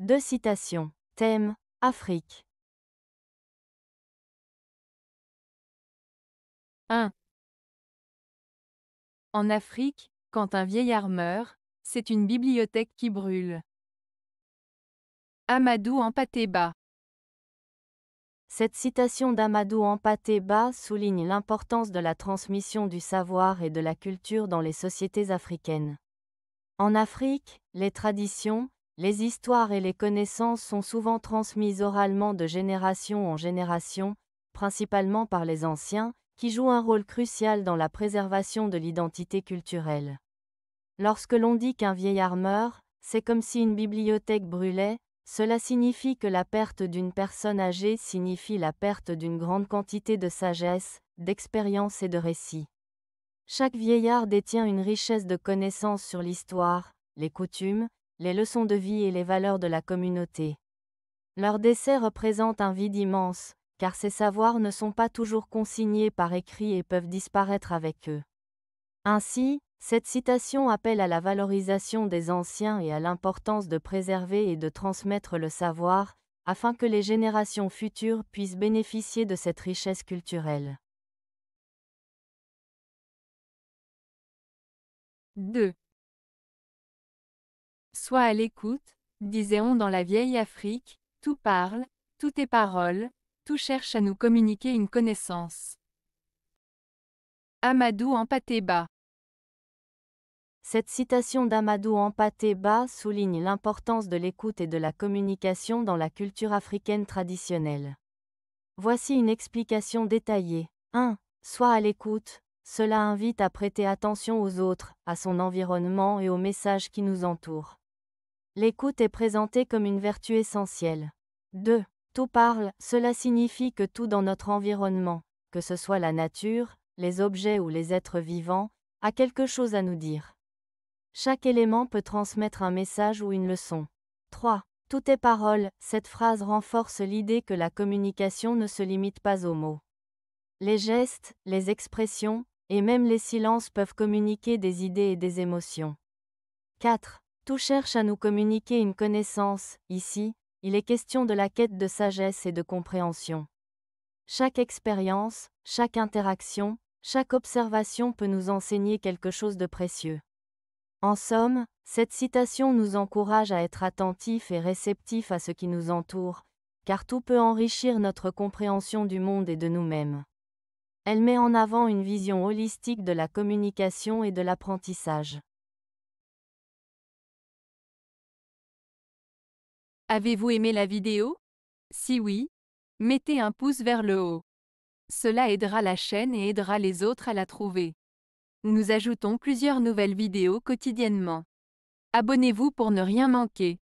2 citations. Thème, Afrique. 1. En Afrique, quand un vieillard meurt, c'est une bibliothèque qui brûle. Amadou Hampâté-Bâ. Cette citation d'Amadou Hampâté-Bâ souligne l'importance de la transmission du savoir et de la culture dans les sociétés africaines. En Afrique, les traditions, les histoires et les connaissances sont souvent transmises oralement de génération en génération, principalement par les anciens, qui jouent un rôle crucial dans la préservation de l'identité culturelle. Lorsque l'on dit qu'un vieillard meurt, c'est comme si une bibliothèque brûlait, cela signifie que la perte d'une personne âgée signifie la perte d'une grande quantité de sagesse, d'expérience et de récits. Chaque vieillard détient une richesse de connaissances sur l'histoire, les coutumes, les leçons de vie et les valeurs de la communauté. Leur décès représente un vide immense, car ces savoirs ne sont pas toujours consignés par écrit et peuvent disparaître avec eux. Ainsi, cette citation appelle à la valorisation des anciens et à l'importance de préserver et de transmettre le savoir, afin que les générations futures puissent bénéficier de cette richesse culturelle. 2. Sois à l'écoute, disait-on dans la vieille Afrique, tout parle, tout est parole, tout cherche à nous communiquer une connaissance. Amadou Hampâté-Bâ. Cette citation d'Amadou Hampâté-Bâ souligne l'importance de l'écoute et de la communication dans la culture africaine traditionnelle. Voici une explication détaillée. 1. Sois à l'écoute, cela invite à prêter attention aux autres, à son environnement et aux messages qui nous entourent. L'écoute est présentée comme une vertu essentielle. 2. Tout parle, cela signifie que tout dans notre environnement, que ce soit la nature, les objets ou les êtres vivants, a quelque chose à nous dire. Chaque élément peut transmettre un message ou une leçon. 3. Tout est parole, cette phrase renforce l'idée que la communication ne se limite pas aux mots. Les gestes, les expressions, et même les silences peuvent communiquer des idées et des émotions. 4. Tout cherche à nous communiquer une connaissance, ici, il est question de la quête de sagesse et de compréhension. Chaque expérience, chaque interaction, chaque observation peut nous enseigner quelque chose de précieux. En somme, cette citation nous encourage à être attentifs et réceptifs à ce qui nous entoure, car tout peut enrichir notre compréhension du monde et de nous-mêmes. Elle met en avant une vision holistique de la communication et de l'apprentissage. Avez-vous aimé la vidéo? Si oui, mettez un pouce vers le haut. Cela aidera la chaîne et aidera les autres à la trouver. Nous ajoutons plusieurs nouvelles vidéos quotidiennement. Abonnez-vous pour ne rien manquer.